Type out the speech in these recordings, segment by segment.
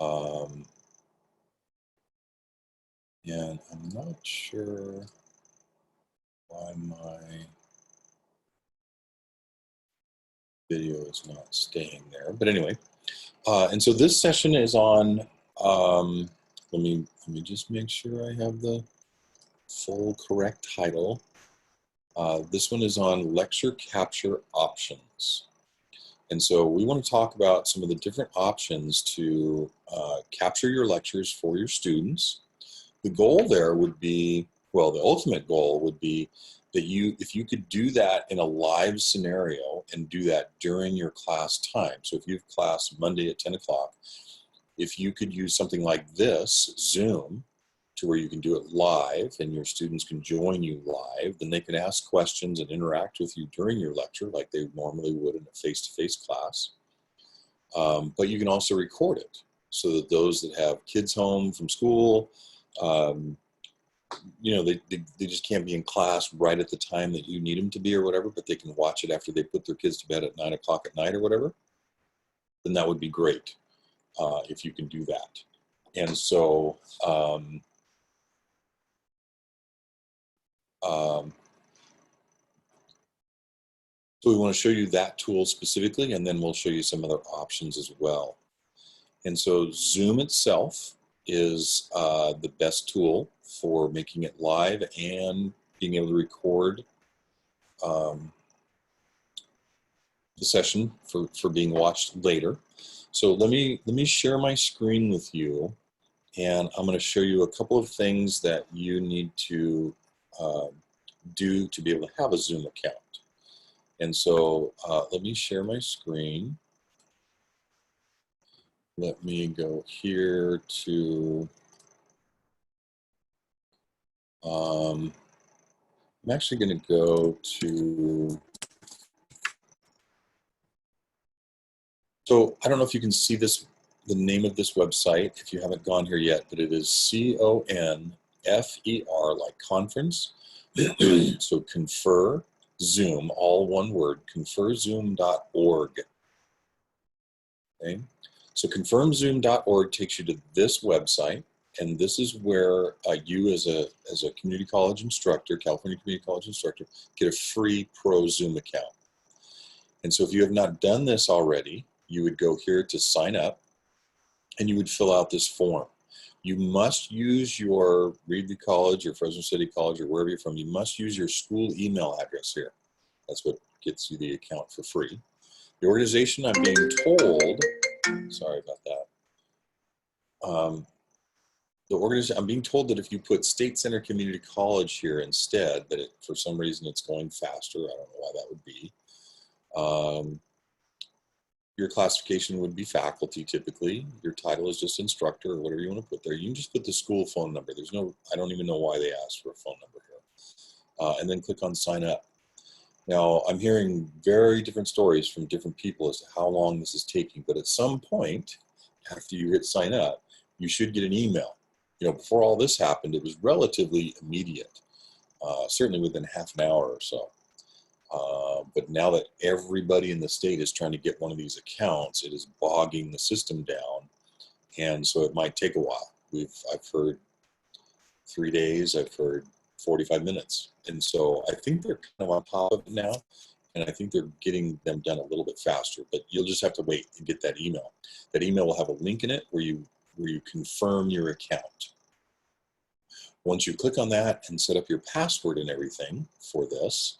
And I'm not sure why my video is not staying there, but anyway. And so this session is on, let me just make sure I have the full correct title. This one is on lecture capture options. And so we want to talk about some of the different options to capture your lectures for your students. The goal there would be, well, the ultimate goal would be that if you could do that in a live scenario and do that during your class time. So if you have class Monday at 10 o'clock, if you could use something like this, Zoom, to where you can do it live and your students can join you live, then they can ask questions and interact with you during your lecture like they normally would in a face-to-face class. But you can also record it so that those that have kids home from school, you know, they just can't be in class right at the time that you need them to be or whatever, but they can watch it after they put their kids to bed at 9 o'clock at night or whatever, then that would be great if you can do that. And so, so we want to show you that tool specifically, and then we'll show you some other options as well. And so Zoom itself is the best tool for making it live and being able to record the session for being watched later. So let me share my screen with you, and I'm going to show you a couple of things that you need to do to be able to have a Zoom account. And so let me share my screen. Let me go here to, I'm actually going to go to, so I don't know if you can see this, the name of this website, if you haven't gone here yet, but it is CONFER, like conference. So Confer Zoom, all one word, conferzoom.org. Okay, so confirmzoom.org takes you to this website, and this is where you as a community college instructor, California Community College instructor, get a free pro Zoom account. And so if you have not done this already, you would go here to sign up, and you would fill out this form. You must use your Reedley College or Fresno City College or wherever you're from, you must use your school email address here. That's what gets you the account for free. The organization, I'm being told, sorry about that. The organization, I'm being told that if you put State Center Community College here instead, that for some reason it's going faster. I don't know why that would be. Your classification would be faculty typically. Your title is just instructor or whatever you want to put there. You can just put the school phone number. There's no, I don't even know why they asked for a phone number here. And then click on sign up. Now, I'm hearing very different stories from different people as to how long this is taking, but at some point, after you hit sign up, you should get an email. You know, before all this happened, it was relatively immediate, certainly within half an hour or so. But now that everybody in the state is trying to get one of these accounts, it is bogging the system down, and so it might take a while. I've heard 3 days, I've heard 45 minutes, and so I think they're kind of on top of it now, and I think they're getting them done a little bit faster. But you'll just have to wait and get that email. That email will have a link in it where you confirm your account. Once you click on that and set up your password and everything for this,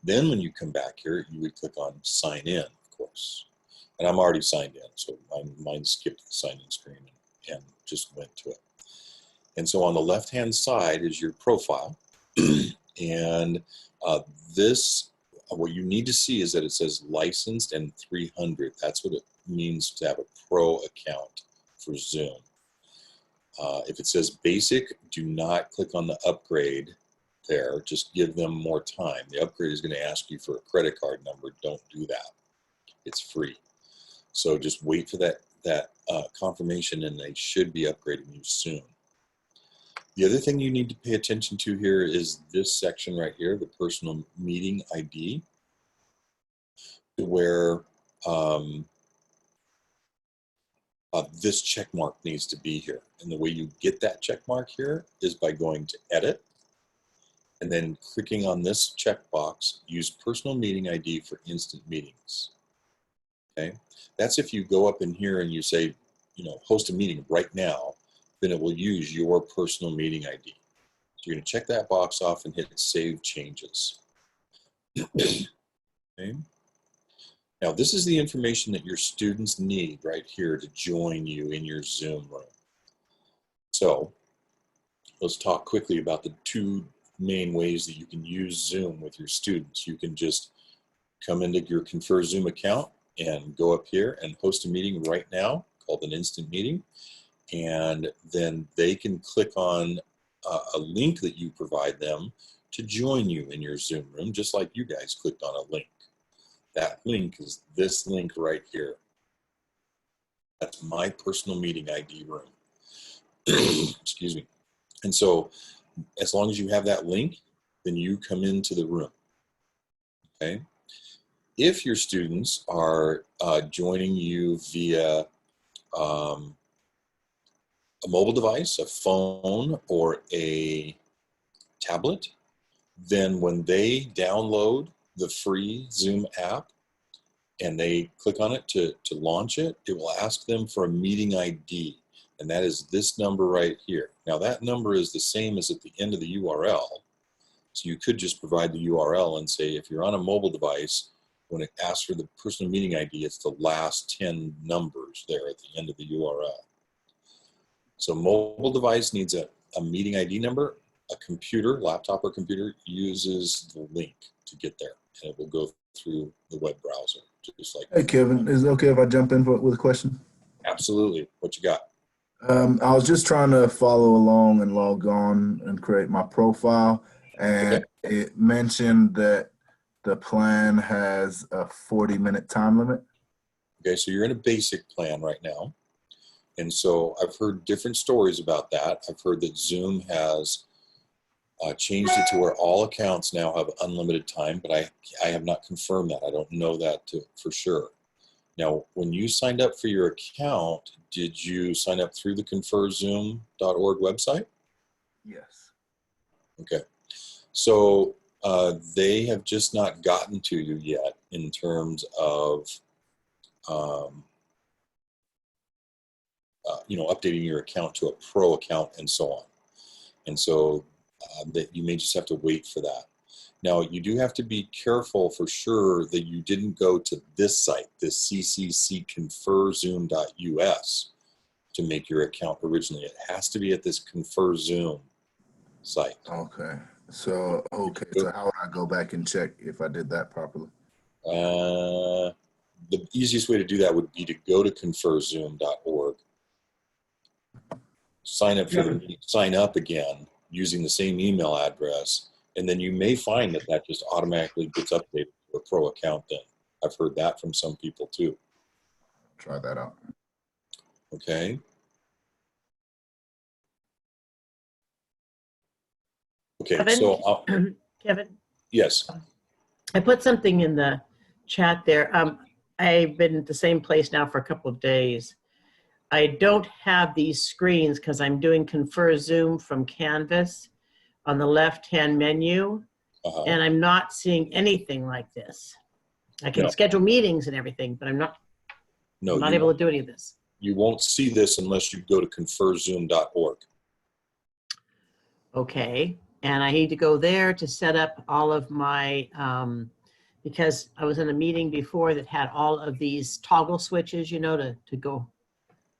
then when you come back here, you would click on sign in, of course. And I'm already signed in, so mine skipped the sign in screen and just went to it. And so on the left-hand side is your profile. And this, what you need to see is that it says licensed and 300. That's what it means to have a pro account for Zoom. If it says basic, do not click on the upgrade there. Just give them more time. The upgrade is going to ask you for a credit card number. Don't do that. It's free. So just wait for that confirmation, and they should be upgrading you soon. The other thing you need to pay attention to here is this section right here, the personal meeting ID, where this check mark needs to be here. And the way you get that check mark here is by going to Edit, and then clicking on this checkbox, use personal meeting ID for instant meetings. Okay, that's if you go up in here and you say, you know, host a meeting right now, then it will use your personal meeting ID. So you're going to check that box off and hit Save Changes. Okay. Now, this is the information that your students need right here to join you in your Zoom room. So let's talk quickly about the two main ways that you can use Zoom with your students. You can just come into your Confer Zoom account and go up here and host a meeting right now called an instant meeting. And then they can click on a link that you provide them to join you in your Zoom room, just like you guys clicked on a link. That link is this link right here. That's my personal meeting ID room. Excuse me. And so as long as you have that link, then you come into the room. Okay. If your students are joining you via a mobile device, a phone, or a tablet, then when they download the free Zoom app and they click on it to launch it, it will ask them for a meeting ID, and that is this number right here. Now that number is the same as at the end of the URL, so you could just provide the URL and say, if you're on a mobile device, when it asks for the personal meeting ID, it's the last 10 numbers there at the end of the URL. So mobile device needs a meeting ID number. A computer, laptop or computer, uses the link to get there, and it will go through the web browser, just like. Hey, Kevin, is it okay if I jump in with a question? Absolutely. What you got? I was just trying to follow along and log on and create my profile, and it mentioned that the plan has a 40-minute time limit. Okay, so you're in a basic plan right now. And so I've heard different stories about that. I've heard that Zoom has changed it to where all accounts now have unlimited time, but I have not confirmed that. I don't know that for sure. Now, when you signed up for your account, did you sign up through the conferzoom.org website? Yes. Okay. So they have just not gotten to you yet in terms of you know, updating your account to a pro account and so on. And so that you may just have to wait for that. Now, you do have to be careful for sure that you didn't go to this site, this cccconferzoom.us, to make your account originally. It has to be at this Confer Zoom site. Okay. So how would I go back and check if I did that properly? The easiest way to do that would be to go to conferzoom.org, sign up for the meeting, sign up again using the same email address, and then you may find that that just automatically gets updated to a pro account then. I've heard that from some people too. Try that out. Okay. Okay, Kevin, so Kevin, yes. I put something in the chat there. I've been at the same place now for a couple of days. I don't have these screens because I'm doing Confer Zoom from Canvas on the left-hand menu, and I'm not seeing anything like this. I can schedule meetings and everything, but I'm not able to do any of this. You won't see this unless you go to conferzoom.org. Okay, and I need to go there to set up all of my, because I was in a meeting before that had all of these toggle switches, you know, to go,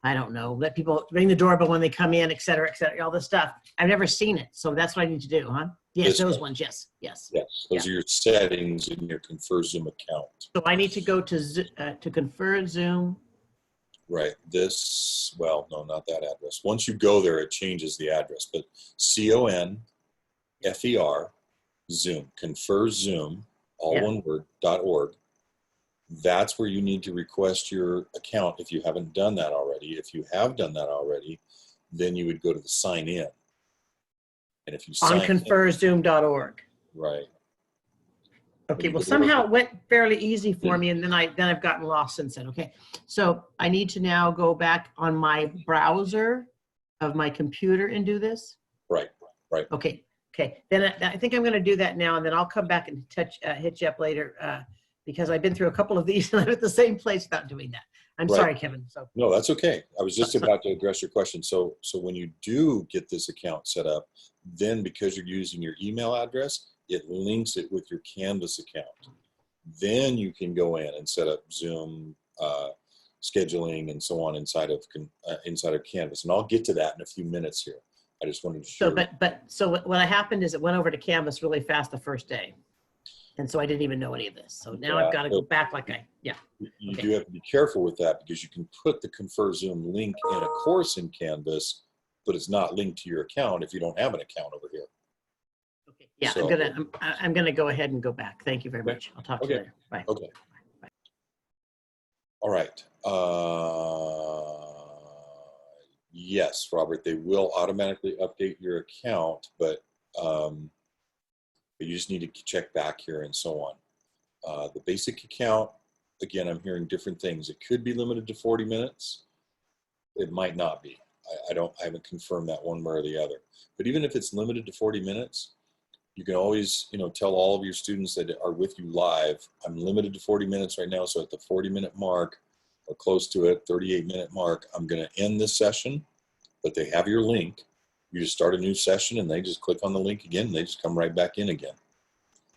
I don't know, let people ring the doorbell when they come in, et cetera, all this stuff. I've never seen it, so that's what I need to do, huh? Yes, those ones, yes. Yes, those are your settings in your Confer Zoom account. So I need to go to Confer Zoom. Right, well, no, not that address. Once you go there, it changes the address, but CONFER Zoom, Confer Zoom, all one word, .org. That's where you need to request your account if you haven't done that already. If you have done that already, then you would go to the sign in. And if you sign on conferzoom.org. Right. Okay, well, somehow it went fairly easy for me, and then I've gotten lost since then. Okay, so I need to now go back on my browser of my computer and do this. Right. Okay. Then I think I'm going to do that now, and then I'll come back and hit you up later because I've been through a couple of these and I'm at the same place without doing that. I'm sorry, Kevin. So no, that's okay. I was just about to address your question. So when you do get this account set up, then because you're using your email address, it links it with your Canvas account. Then you can go in and set up Zoom scheduling and so on inside of Canvas. And I'll get to that in a few minutes here. I just wanted to share. So what happened is it went over to Canvas really fast the first day. And so I didn't even know any of this. So now I've got to go back You do have to be careful with that because you can put the Confer Zoom link in a course in Canvas, but it's not linked to your account if you don't have an account over here. Okay. Yeah, so, I'm gonna go ahead and go back. Thank you very much. I'll talk to you later. Bye. Okay. Bye. All right. Yes, Robert, they will automatically update your account, but you just need to check back here and so on. The basic account, again, I'm hearing different things. It could be limited to 40 minutes. It might not be. I haven't confirmed that one way or the other. But even if it's limited to 40 minutes, you can always, tell all of your students that are with you live, I'm limited to 40 minutes right now. So at the 40-minute mark or close to it, 38-minute mark, I'm going to end this session, but they have your link. You just start a new session and they just click on the link again and they just come right back in again.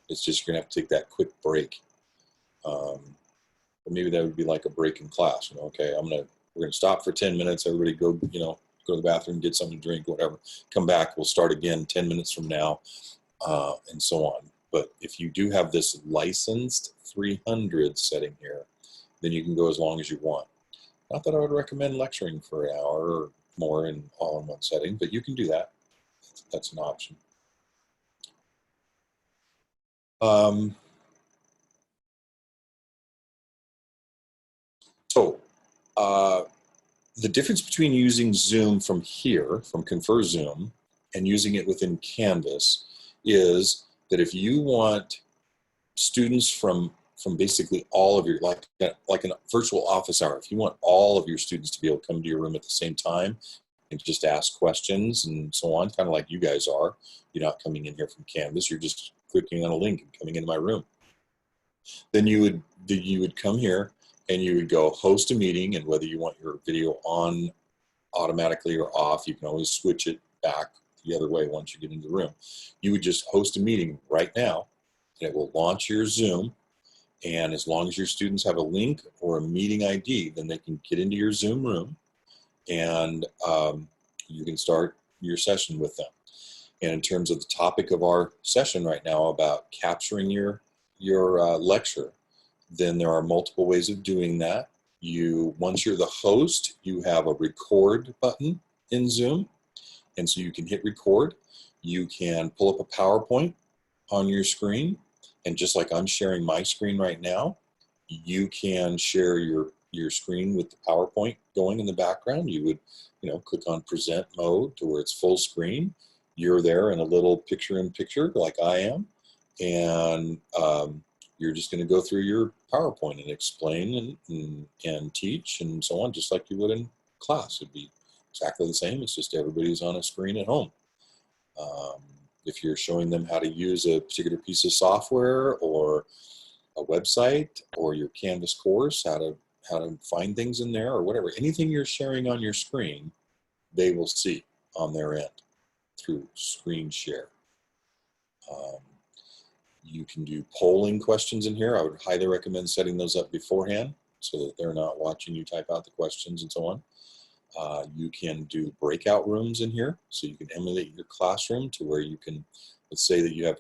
It's just you're gonna have to take that quick break. But maybe that would be like a break in class. Okay, we're gonna stop for 10 minutes. Everybody go, go to the bathroom, get something to drink, whatever. Come back. We'll start again 10 minutes from now, and so on. But if you do have this licensed 300 setting here, then you can go as long as you want. Not that I would recommend lecturing for an hour or more all in one setting, but you can do that. That's an option. The difference between using Zoom from here, from Confer Zoom, and using it within Canvas is that if you want students from basically all of your, like a virtual office hour, if you want all of your students to be able to come to your room at the same time and just ask questions and so on, kind of like you guys are, you're not coming in here from Canvas, you're just clicking on a link and coming into my room. Then you would come here and you would go host a meeting, and whether you want your video on automatically or off, you can always switch it back the other way once you get into the room. You would just host a meeting right now, and it will launch your Zoom. And as long as your students have a link or a meeting ID, then they can get into your Zoom room, and you can start your session with them. And in terms of the topic of our session right now about capturing your lecture, then there are multiple ways of doing that. Once you're the host, you have a record button in Zoom, and so you can hit record. You can pull up a PowerPoint on your screen, and just like I'm sharing my screen right now, you can share your screen with the PowerPoint going in the background. You would, click on present mode to where it's full screen. You're there in a little picture-in-picture like I am, and you're just going to go through your PowerPoint and explain and teach and so on, just like you would in class. It'd be exactly the same. It's just everybody's on a screen at home. If you're showing them how to use a particular piece of software or a website or your Canvas course, how to find things in there or whatever, anything you're sharing on your screen, they will see on their end through screen share. You can do polling questions in here. I would highly recommend setting those up beforehand so that they're not watching you type out the questions and so on. You can do breakout rooms in here, so you can emulate your classroom to where you can, let's say that you have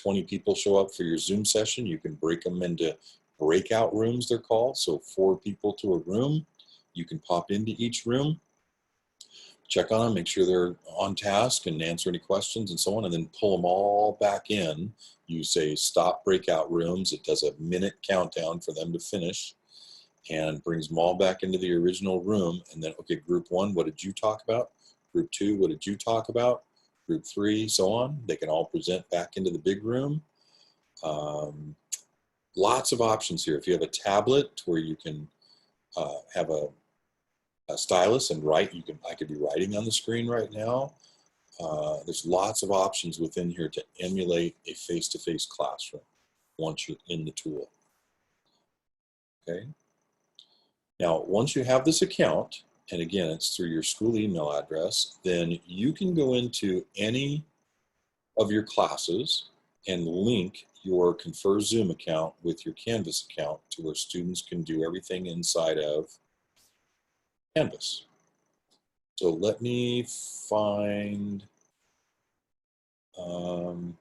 20 people show up for your Zoom session, you can break them into breakout rooms, they're called. So 4 people to a room. You can pop into each room, check on them, make sure they're on task and answer any questions and so on, and then pull them all back in. You say stop breakout rooms. It does a minute countdown for them to finish and brings them all back into the original room. And then, okay, group 1, what did you talk about? Group 2, what did you talk about? Group 3, so on. They can all present back into the big room. lots of options here. If you have a tablet where you can have a stylus and write, I could be writing on the screen right now. There's lots of options within here to emulate a face-to-face classroom once you're in the tool. Okay. Now, once you have this account, and again, it's through your school email address, then you can go into any of your classes and link your Confer Zoom account with your Canvas account to where students can do everything inside of Canvas. So let me find, I'm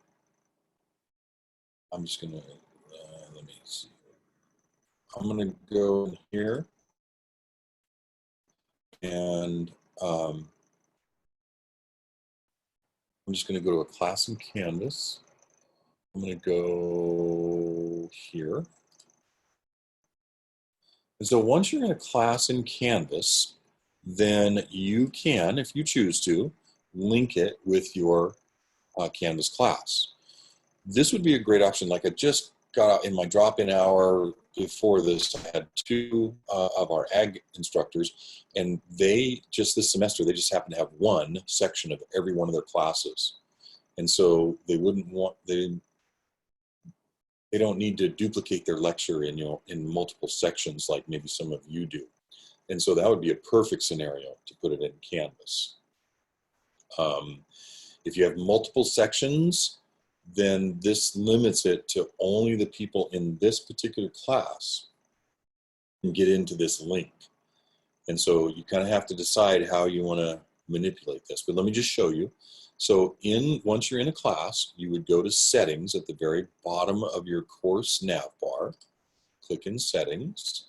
just gonna, let me see. I'm gonna go in here and I'm just gonna go to a class in Canvas. I'm gonna go here. And so once you're in a class in Canvas, then you can, if you choose to, link it with your Canvas class. This would be a great option. Like I just got out in my drop-in hour before this, I had two of our ag instructors, and they, just this semester, they just happen to have one section of every one of their classes. And so they wouldn't want, they don't need to duplicate their lecture in, in multiple sections like maybe some of you do. And so that would be a perfect scenario to put it in Canvas. If you have multiple sections, then this limits it to only the people in this particular class can get into this link. And so you kind of have to decide how you want to manipulate this. But let me just show you. So once you're in a class, you would go to Settings at the very bottom of your course nav bar. Click in Settings.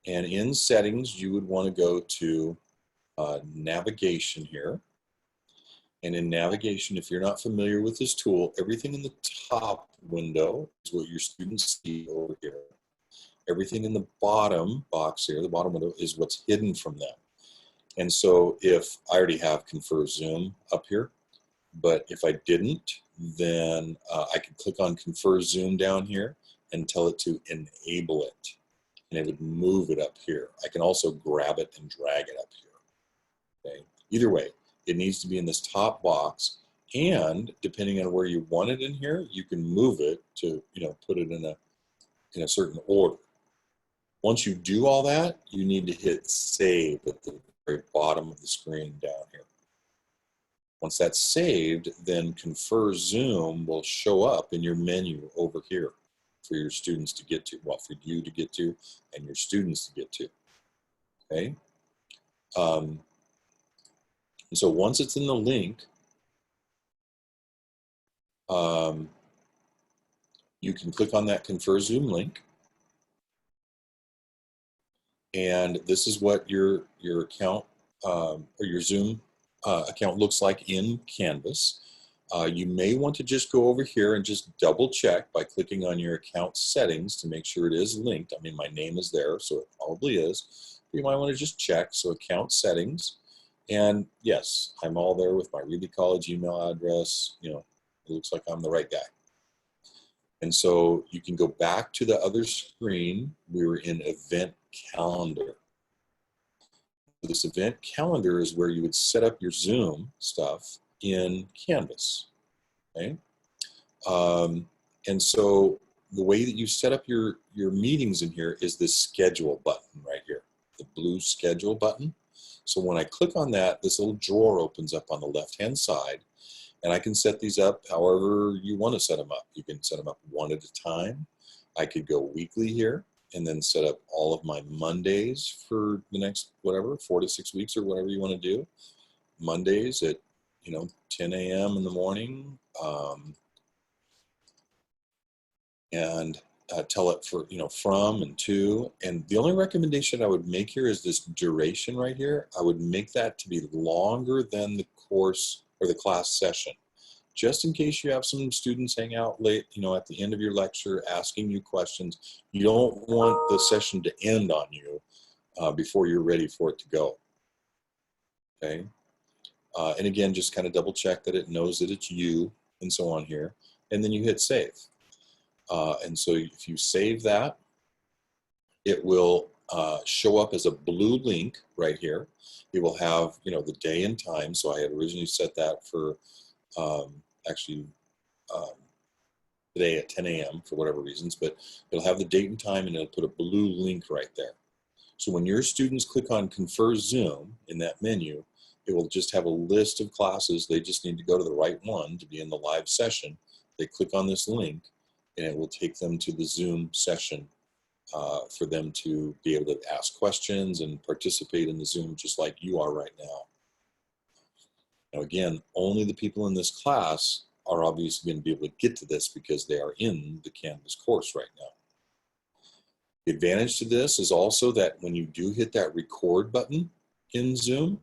And in Settings, you would want to go to Navigation here. And in Navigation, if you're not familiar with this tool, everything in the top window is what your students see over here. Everything in the bottom box here, the bottom window, is what's hidden from them. And so if I already have Confer Zoom up here, but if I didn't, then I could click on Confer Zoom down here and tell it to enable it. And it would move it up here. I can also grab it and drag it up here. Okay. Either way, it needs to be in this top box, and depending on where you want it in here, you can move it to, put it in a certain order. Once you do all that, you need to hit Save at the very bottom of the screen down here. Once that's saved, then Confer Zoom will show up in your menu over here for your students to get to, well, for you to get to, and your students to get to. Okay. And so once it's in the link, you can click on that Confer Zoom link. And this is what your account or your Zoom account looks like in Canvas. You may want to just go over here and just double check by clicking on your account settings to make sure it is linked. I mean, my name is there, so it probably is. You might want to just check. So account settings. And yes, I'm all there with my Reedley College email address. It looks like I'm the right guy. And so you can go back to the other screen. We were in Event Calendar. This Event Calendar is where you would set up your Zoom stuff in Canvas. Okay. And so the way that you set up your meetings in here is this Schedule button right here, the blue Schedule button. So when I click on that, this little drawer opens up on the left-hand side, and I can set these up however you want to set them up. You can set them up one at a time. I could go weekly here and then set up all of my Mondays for the next, 4 to 6 weeks or whatever you want to do. Mondays at, 10 a.m. in the morning, and tell it for, from and to. And the only recommendation I would make here is this duration right here. I would make that to be longer than the course or the class session, just in case you have some students hang out late, at the end of your lecture, asking you questions. You don't want the session to end on you before you're ready for it to go. Okay. And again, just kind of double check that it knows that it's you and so on here. And then you hit save. And so if you save that, it will show up as a blue link right here. It will have, you know, the day and time. So I had originally set that for actually today at 10 a.m. for whatever reasons, but it'll have the date and time and it'll put a blue link right there. So when your students click on Confer Zoom in that menu, it will just have a list of classes. They just need to go to the right one to be in the live session. They click on this link and it will take them to the Zoom session for them to be able to ask questions and participate in the Zoom just like you are right now. Now again, only the people in this class are obviously going to be able to get to this because they are in the Canvas course right now. The advantage to this is also that when you do hit that record button in Zoom,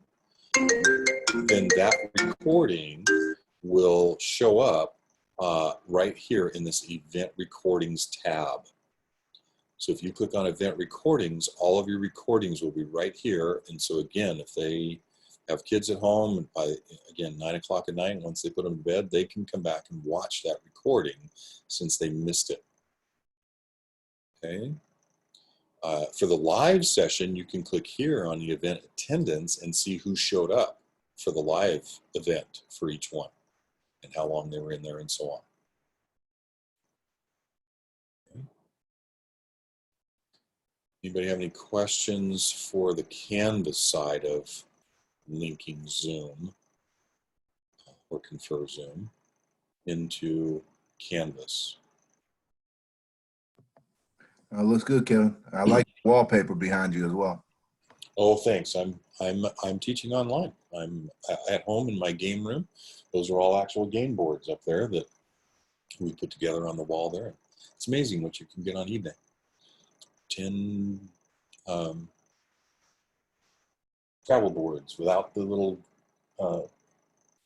then that recording will show up right here in this Event Recordings tab. So if you click on Event Recordings, all of your recordings will be right here. And so again, if they have kids at home, and by, again, 9 o'clock at night, once they put them to bed, they can come back and watch that recording since they missed it. Okay. For the live session, you can click here on the event attendance and see who showed up for the live event for each one and how long they were in there and so on. Okay. Anybody have any questions for the Canvas side of linking Zoom or Confer Zoom into Canvas? Looks good, Kevin. I like the wallpaper behind you as well. Oh, thanks. I'm teaching online. I'm at home in my game room. Those are all actual game boards up there that we put together on the wall there. It's amazing what you can get on eBay. 10 travel boards without the little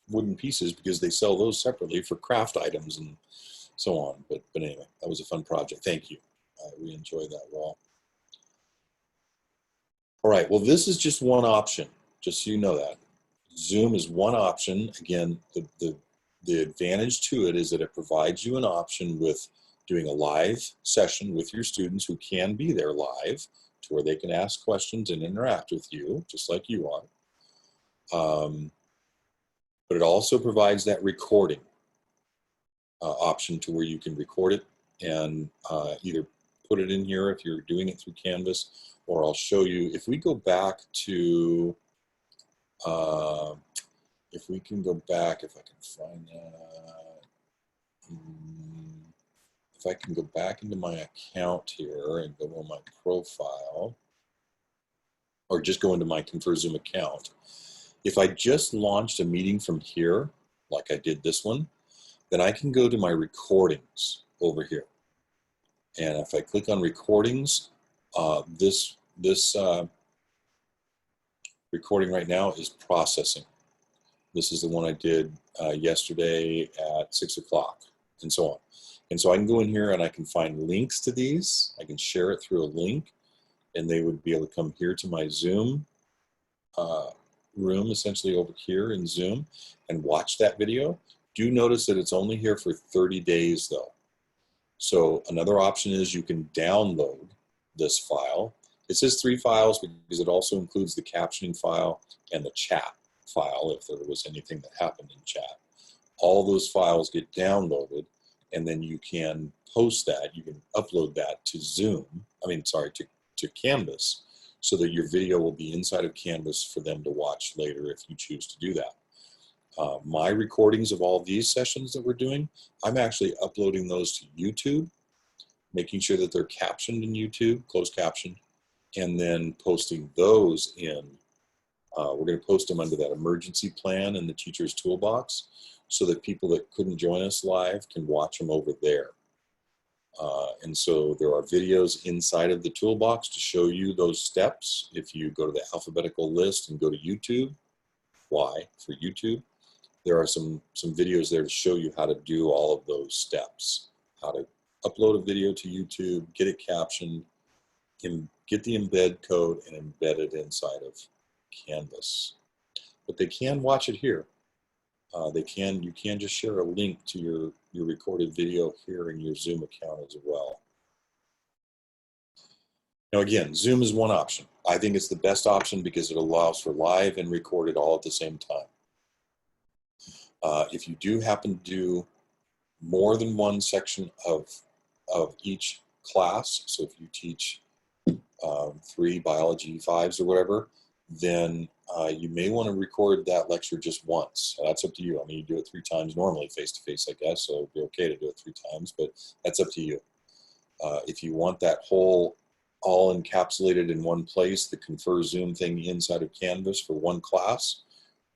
wooden pieces because they sell those separately for craft items and so on. But anyway, that was a fun project. Thank you. We enjoy that wall. All right, well, this is just one option, just so you know that. Zoom is one option. Again, the advantage to it is that it provides you an option with doing a live session with your students who can be there live to where they can ask questions and interact with you, just like you are. But it also provides that recording option to where you can record it and either put it in here if you're doing it through Canvas, or I'll show you, if we go back to, if we can go back, if I can find that, if I can go back into my account here and go on my profile, or just go into my Confer Zoom account. If I just launched a meeting from here, like I did this one, then I can go to my recordings over here. And if I click on recordings, this recording right now is processing. This is the one I did yesterday at 6 o'clock and so on. And so I can go in here and I can find links to these. I can share it through a link and they would be able to come here to my Zoom room, essentially over here in Zoom, and watch that video. Do notice that it's only here for 30 days though. So another option is you can download this file. It says 3 files because it also includes the captioning file and the chat file if there was anything that happened in chat. All those files get downloaded and then you can post that, you can upload that to Zoom, to Canvas, so that your video will be inside of Canvas for them to watch later if you choose to do that. My recordings of all these sessions that we're doing, I'm actually uploading those to YouTube, making sure that they're captioned in YouTube, closed caption, and then posting those in. We're going to post them under that emergency plan in the teacher's toolbox so that people that couldn't join us live can watch them over there. And so there are videos inside of the toolbox to show you those steps. If you go to the alphabetical list and go to YouTube, Y for YouTube, there are some videos there to show you how to do all of those steps, how to upload a video to YouTube, get it captioned, and get the embed code and embed it inside of Canvas. But they can watch it here. You can just share a link to your recorded video here in your Zoom account as well. Now again, Zoom is one option. I think it's the best option because it allows for live and recorded all at the same time. If you do happen to do more than one section of each class, so if you teach 3 biology 5s or whatever, then you may want to record that lecture just once. That's up to you. I mean, you do it 3 times normally face-to-face, I guess, so it'd be okay to do it 3 times, but that's up to you. If you want that whole all encapsulated in one place, the Confer Zoom thing inside of Canvas for one class,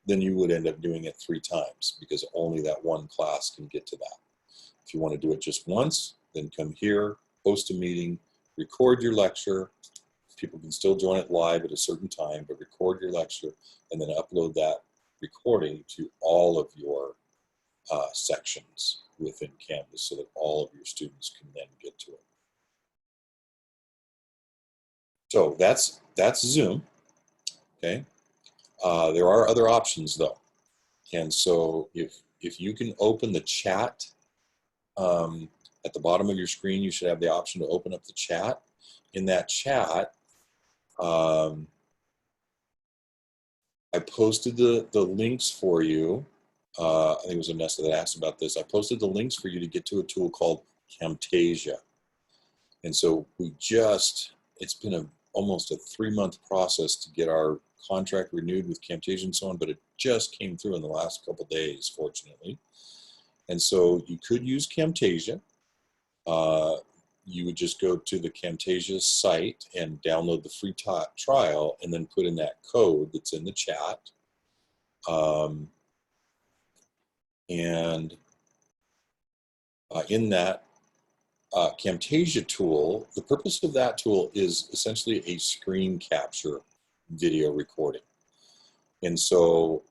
then you would end up doing it 3 times because only that one class can get to that. If you want to do it just once, then come here, host a meeting, record your lecture. People can still join it live at a certain time, but record your lecture and then upload that recording to all of your sections within Canvas so that all of your students can then get to it. So that's Zoom, okay? There are other options though. And so if you can open the chat at the bottom of your screen, you should have the option to open up the chat. In that chat, I posted the links for you. I think it was Anessa that asked about this. I posted the links for you to get to a tool called Camtasia. And so it's been almost a 3-month process to get our contract renewed with Camtasia and so on, but it just came through in the last couple days, fortunately. And so you could use Camtasia. You would just go to the Camtasia site and download the free trial and then put in that code that's in the chat. In that Camtasia tool, the purpose of that tool is essentially a screen capture video recording. And so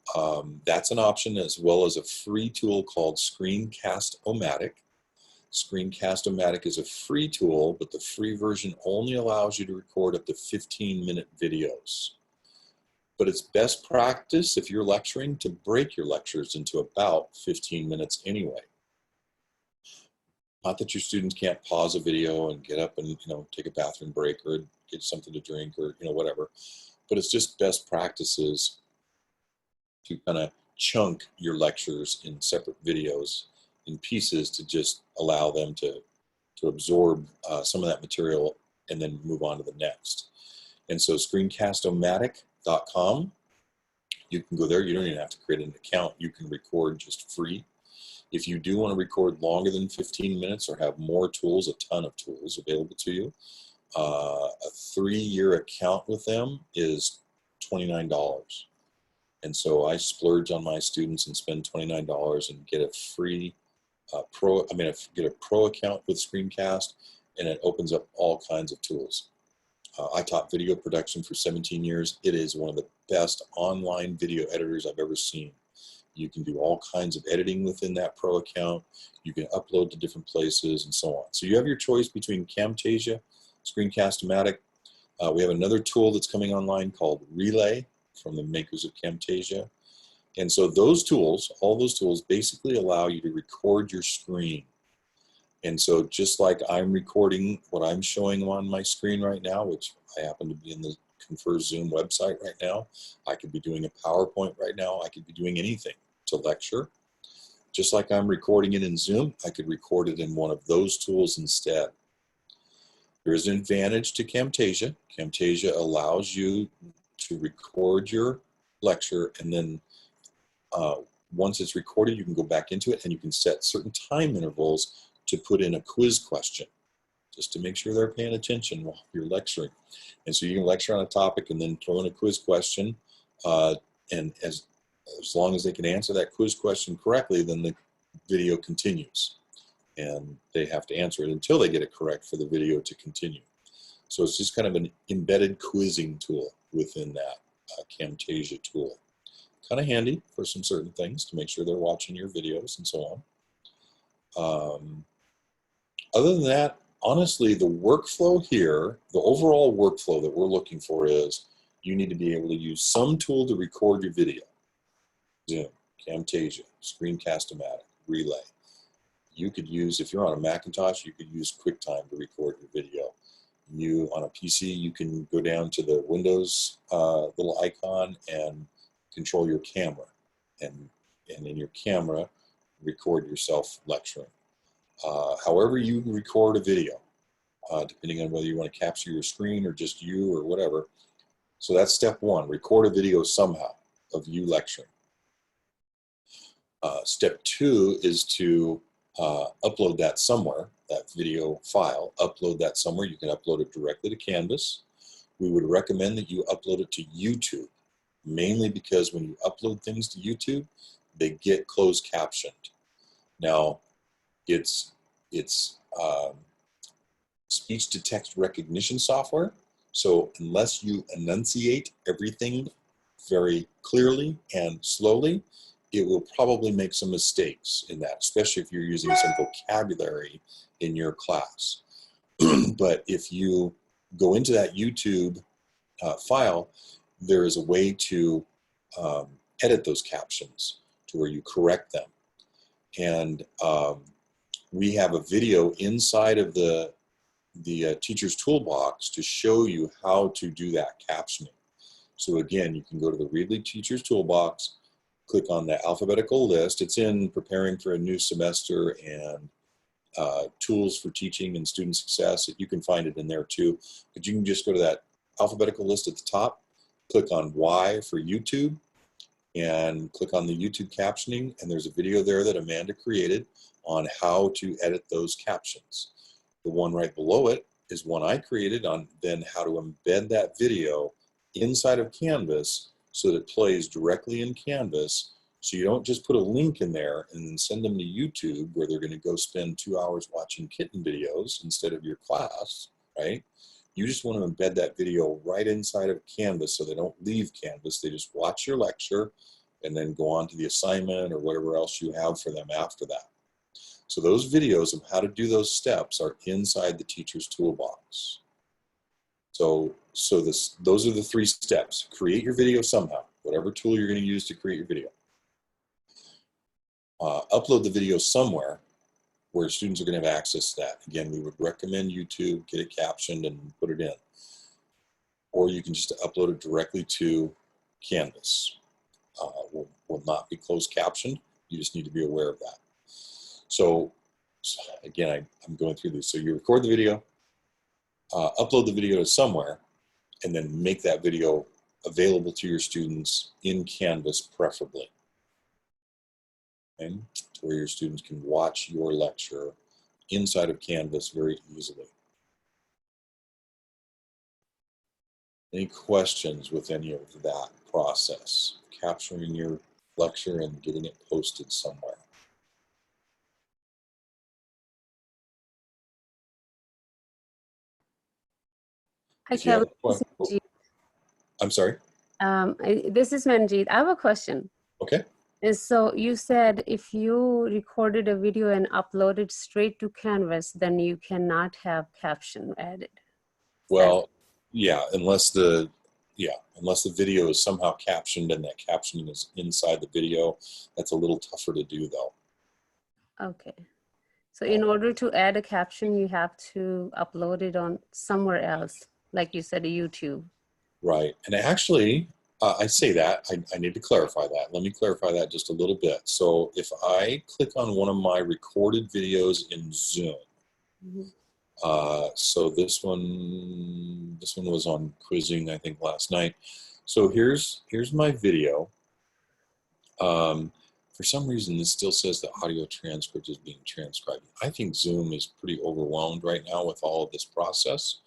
that's an option, as well as a free tool called Screencast-O-Matic. Screencast-O-Matic is a free tool, but the free version only allows you to record up to 15-minute videos. But it's best practice if you're lecturing to break your lectures into about 15 minutes anyway. Not that your students can't pause a video and get up and take a bathroom break or get something to drink or whatever, but it's just best practices to kind of chunk your lectures in separate videos in pieces to just allow them to absorb some of that material and then move on to the next. And so screencast-o-matic.com, you can go there. You don't even have to create an account. You can record just free. If you do want to record longer than 15 minutes or have more tools, a ton of tools available to you, a 3-year account with them is $29. And so I splurge on my students and spend $29 and get a free get a pro account with Screencast, and it opens up all kinds of tools. I taught video production for 17 years. It is one of the best online video editors I've ever seen. You can do all kinds of editing within that pro account. You can upload to different places and so on. So you have your choice between Camtasia, Screencast-O-Matic. We have another tool that's coming online called Relay from the makers of Camtasia. And so those tools, all those tools basically allow you to record your screen. And so just like I'm recording what I'm showing on my screen right now, which I happen to be in the Confer Zoom website right now, I could be doing a PowerPoint right now, I could be doing anything to lecture. Just like I'm recording it in Zoom, I could record it in one of those tools instead. There is an advantage to Camtasia. Camtasia allows you to record your lecture, and then once it's recorded, you can go back into it and you can set certain time intervals to put in a quiz question, just to make sure they're paying attention while you're lecturing. And so you can lecture on a topic and then throw in a quiz question, and as long as they can answer that quiz question correctly, then the video continues. And they have to answer it until they get it correct for the video to continue. So it's just kind of an embedded quizzing tool within that Camtasia tool. Kind of handy for some certain things to make sure they're watching your videos and so on. Other than that, honestly, the workflow here, the overall workflow that we're looking for is you need to be able to use some tool to record your video. Zoom, Camtasia, Screencast-O-Matic, Relay. You could use, if you're on a Macintosh, you could use QuickTime to record your video. You, on a PC, you can go down to the Windows little icon and control your camera. And in your camera, record yourself lecturing. However you record a video, depending on whether you want to capture your screen or just you or whatever. So that's step one, record a video somehow of you lecturing. Step two is to upload that somewhere, that video file, upload that somewhere. You can upload it directly to Canvas. We would recommend that you upload it to YouTube, mainly because when you upload things to YouTube, they get closed captioned. Now, it's speech-to-text recognition software, so unless you enunciate everything very clearly and slowly, it will probably make some mistakes in that, especially if you're using some vocabulary in your class. But if you go into that YouTube file, there is a way to edit those captions to where you correct them. And we have a video inside of the teacher's toolbox to show you how to do that captioning. So again, you can go to the Reedley Teacher's Toolbox, click on the alphabetical list. It's in Preparing for a New Semester and Tools for Teaching and Student Success. You can find it in there too. But you can just go to that alphabetical list at the top, click on Y for YouTube, and click on the YouTube captioning, and there's a video there that Amanda created on how to edit those captions. The one right below it is one I created on then how to embed that video inside of Canvas so that it plays directly in Canvas, so you don't just put a link in there and then send them to YouTube where they're going to go spend 2 hours watching kitten videos instead of your class, right? You just want to embed that video right inside of Canvas so they don't leave Canvas. They just watch your lecture and then go on to the assignment or whatever else you have for them after that. So those videos of how to do those steps are inside the teacher's toolbox. So those are the 3 steps. Create your video somehow, whatever tool you're going to use to create your video. Upload the video somewhere where students are going to have access to that. Again, we would recommend YouTube, get it captioned and put it in. Or you can just upload it directly to Canvas. Will not be closed captioned. You just need to be aware of that. So again, I'm going through this. So you record the video, upload the video to somewhere, and then make that video available to your students in Canvas preferably. Okay? To where your students can watch your lecture inside of Canvas very easily. Any questions with any of that process? Capturing your lecture and getting it posted somewhere. Hi, Kevin. I'm sorry? This is Manjeet. I have a question. Okay. So you said if you recorded a video and uploaded straight to Canvas, then you cannot have caption added. Well, yeah, unless the video is somehow captioned and that captioning is inside the video. That's a little tougher to do though. Okay. So in order to add a caption, you have to upload it on somewhere else, like you said, YouTube. Right. And actually, I say that, I need to clarify that. Let me clarify that just a little bit. So if I click on one of my recorded videos in Zoom, so this one was on quizzing, I think, last night. So here's my video. For some reason, this still says the audio transcript is being transcribed. I think Zoom is pretty overwhelmed right now with all of this process,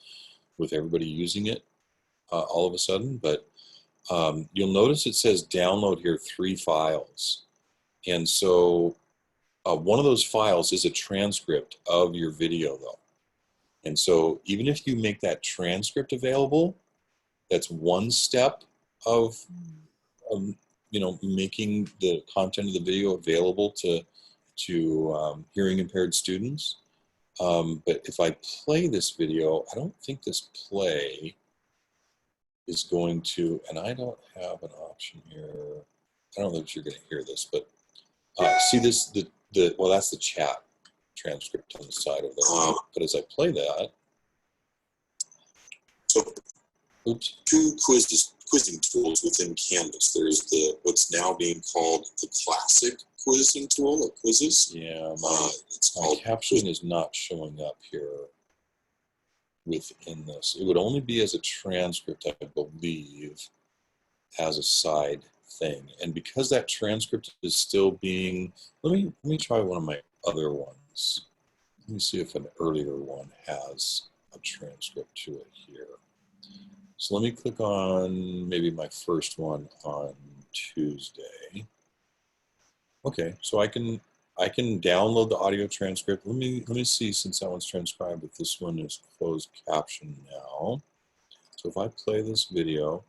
with everybody using it all of a sudden. But you'll notice it says download here 3 files. And so one of those files is a transcript of your video, though. And so even if you make that transcript available, that's one step of making the content of the video available to hearing impaired students. But if I play this video, I don't think this play is going to, and I don't have an option here. I don't know if you're going to hear this, but see this, well, that's the chat transcript on the side of there. But as I play that, So oops, two quizzing tools within Canvas. There's what's now being called the classic quizzing tool, or quizzes. yeah, It's my called caption is not showing up here within this. It would only be as a transcript, I believe, as a side thing. And because that transcript is still being, let me try one of my other ones. Let me see if an earlier one has a transcript to it here. So let me click on maybe my first one on Tuesday. Okay, so I can download the audio transcript. Let me see, since that one's transcribed, if this one is closed caption now. So if I play this video,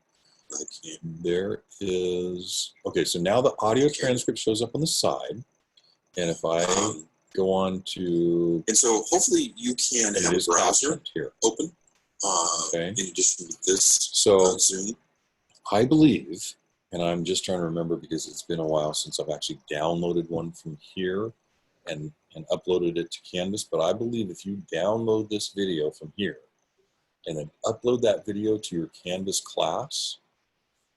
there is, okay, so now the audio transcript shows up on the side. And if I go on to, and so hopefully you can have a browser here open. Okay. In addition to this, so Zoom. I believe, and I'm just trying to remember because it's been a while since I've actually downloaded one from here and uploaded it to Canvas, but I believe if you download this video from here and then upload that video to your Canvas class,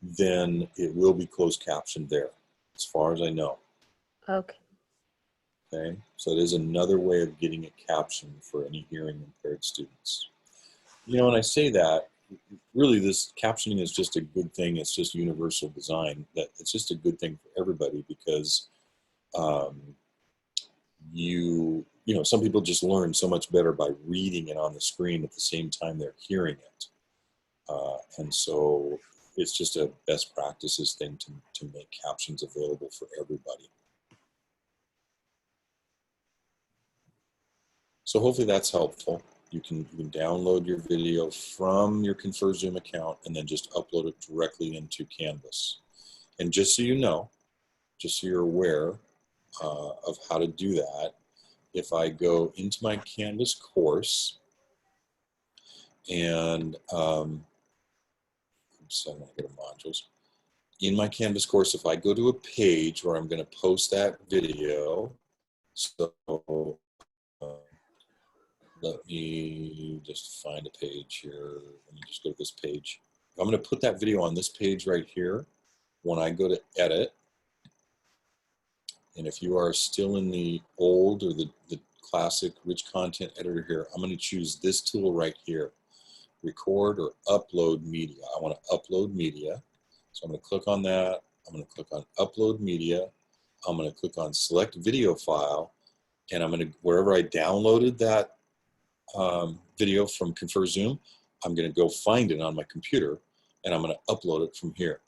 then it will be closed captioned there, as far as I know. Okay. Okay, so it is another way of getting it captioned for any hearing impaired students. You know, when I say that, really this captioning is just a good thing. It's just universal design. That it's just a good thing for everybody because you know, some people just learn so much better by reading it on the screen at the same time they're hearing it. And so it's just a best practices thing to make captions available for everybody. So hopefully that's helpful. You can download your video from your Confer Zoom account and then just upload it directly into Canvas. And just so you know, just so you're aware of how to do that, if I go into my Canvas course and oops, I'm going to go to modules. In my Canvas course, if I go to a page where I'm going to post that video, so let me just find a page here. Let me just go to this page. I'm going to put that video on this page right here. When I go to edit, and if you are still in the old or the classic rich content editor here, I'm going to choose this tool right here, record or upload media. I want to upload media. So I'm going to click on that. I'm going to click on upload media. I'm going to click on select video file. And I'm going to, wherever I downloaded that video from Confer Zoom, I'm going to go find it on my computer and I'm going to upload it from here.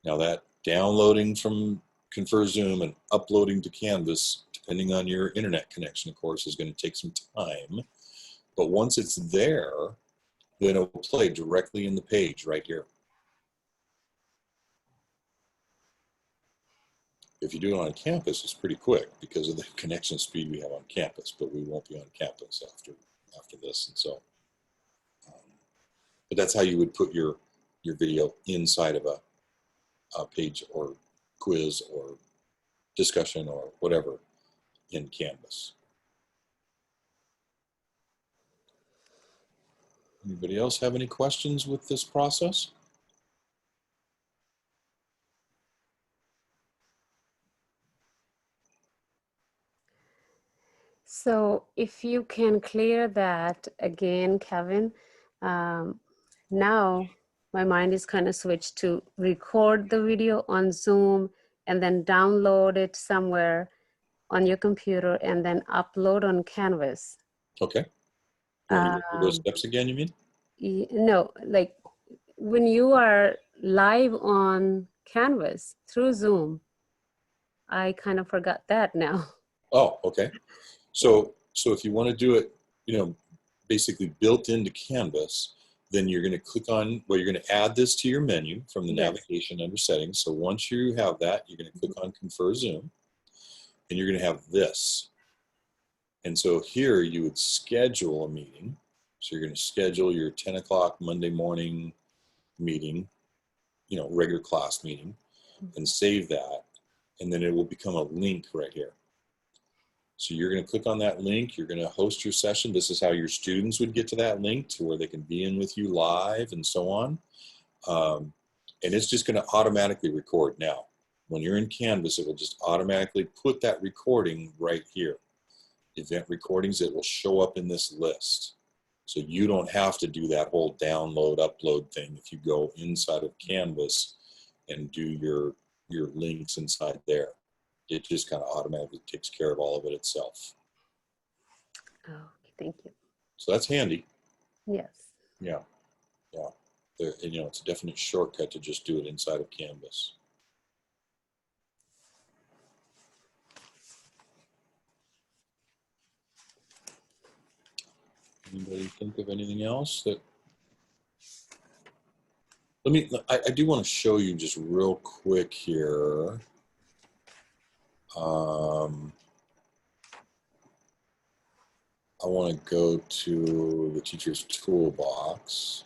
Now that downloading from Confer Zoom and uploading to Canvas, depending on your internet connection, of course, is going to take some time. But once it's there, then it will play directly in the page right here. If you do it on campus, it's pretty quick because of the connection speed we have on campus, but we won't be on campus after this. And so, but that's how you would put your video inside of a page or quiz or discussion or whatever in Canvas. Anybody else have any questions with this process? So if you can clear that again, Kevin, now my mind is kind of switched to record the video on Zoom and then download it somewhere on your computer and then upload on Canvas. Okay. You want me to go through those steps again, you mean? No, like when you are live on Canvas through Zoom, I kind of forgot that now. Oh, okay. So if you want to do it, you know, basically built into Canvas, then you're going to click on, well, you're going to add this to your menu from the navigation under settings. So once you have that, you're going to click on Confer Zoom, and you're going to have this. And so here you would schedule a meeting. So you're going to schedule your 10 o'clock Monday morning meeting, you know, regular class meeting. and save that. And then it will become a link right here. So you're going to click on that link. You're going to host your session. This is how your students would get to that link to where they can be in with you live and so on. And it's just going to automatically record now. When you're in Canvas, it will just automatically put that recording right here. Event recordings, it will show up in this list. So you don't have to do that whole download, upload thing if you go inside of Canvas and do your links inside there. It just kind of automatically takes care of all of it itself. Oh, thank you. So that's handy. Yes. Yeah, yeah. And, it's a definite shortcut to just do it inside of Canvas. Anybody think of anything else that? I do want to show you just real quick here. I want to go to the teacher's toolbox.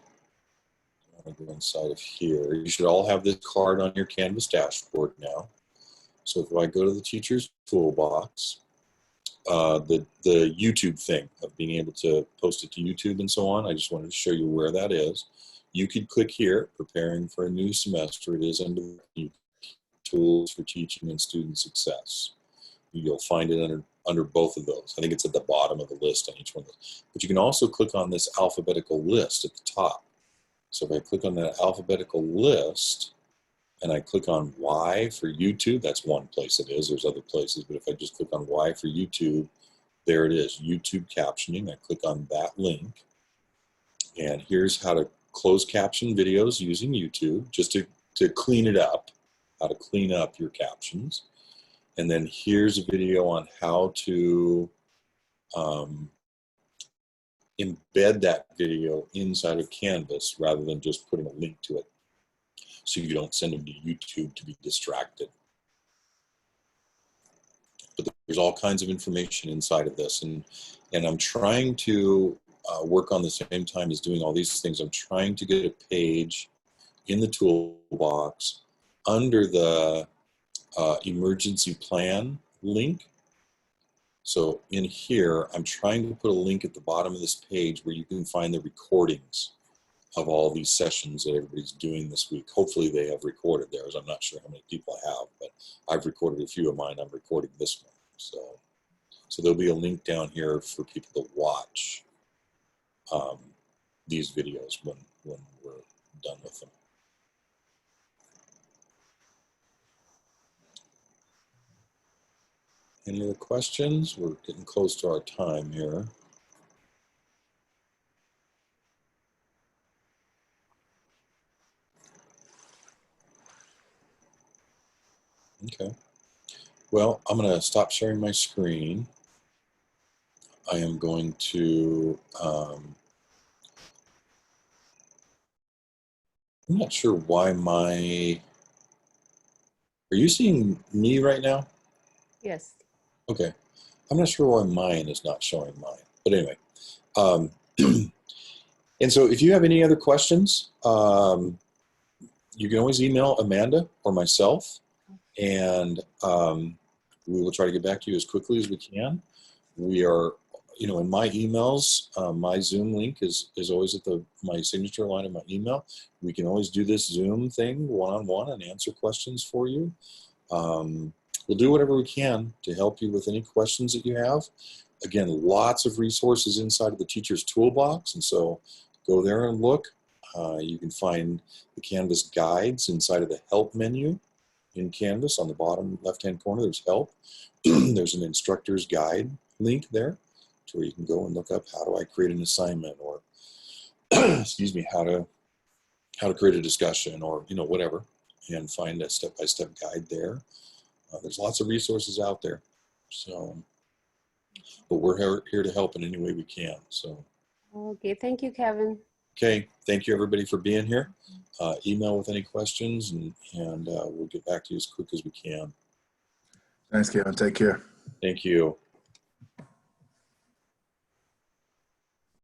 I want to go inside of here. You should all have this card on your Canvas dashboard now. So if I go to the teacher's toolbox, the YouTube thing of being able to post it to YouTube and so on, I just wanted to show you where that is. You could click here, preparing for a new semester. It is under the tools for teaching and student success. You'll find it under both of those. I think it's at the bottom of the list on each one of those. But you can also click on this alphabetical list at the top. So if I click on that alphabetical list and I click on Y for YouTube, that's one place it is. There's other places, but if I just click on Y for YouTube, there it is, YouTube captioning. I click on that link. And here's how to close caption videos using YouTube, just to clean it up, how to clean up your captions. And then here's a video on how to embed that video inside of Canvas rather than just putting a link to it, so you don't send them to YouTube to be distracted. But there's all kinds of information inside of this, and I'm trying to work on the same time as doing all these things. I'm trying to get a page in the toolbox under the emergency plan link. So in here, I'm trying to put a link at the bottom of this page where you can find the recordings of all these sessions that everybody's doing this week. Hopefully they have recorded theirs. I'm not sure how many people have, but I've recorded a few of mine. I'm recording this one. So there'll be a link down here for people to watch these videos when we're done with them. Any other questions? We're getting close to our time here. Okay. Well, I'm going to stop sharing my screen. I am going to, I'm not sure why are you seeing me right now? Yes. Okay. I'm not sure why mine is not showing mine, but anyway. And so if you have any other questions, you can always email Amanda or myself, and we will try to get back to you as quickly as we can. We are, in my emails, my Zoom link is always at my signature line of my email. We can always do this Zoom thing one-on-one and answer questions for you. We'll do whatever we can to help you with any questions that you have. Again, lots of resources inside of the teacher's toolbox, and so go there and look. You can find the Canvas guides inside of the help menu in Canvas. On the bottom left-hand corner, there's help. There's an instructor's guide link there to where you can go and look up how do I create an assignment, or excuse me, how to create a discussion, or whatever, and find a step-by-step guide there. There's lots of resources out there. So, but we're here to help in any way we can. So. Okay, thank you, Kevin. Okay, thank you everybody for being here. Email with any questions, and we'll get back to you as quick as we can. Thanks, Kevin. Take care. Thank you.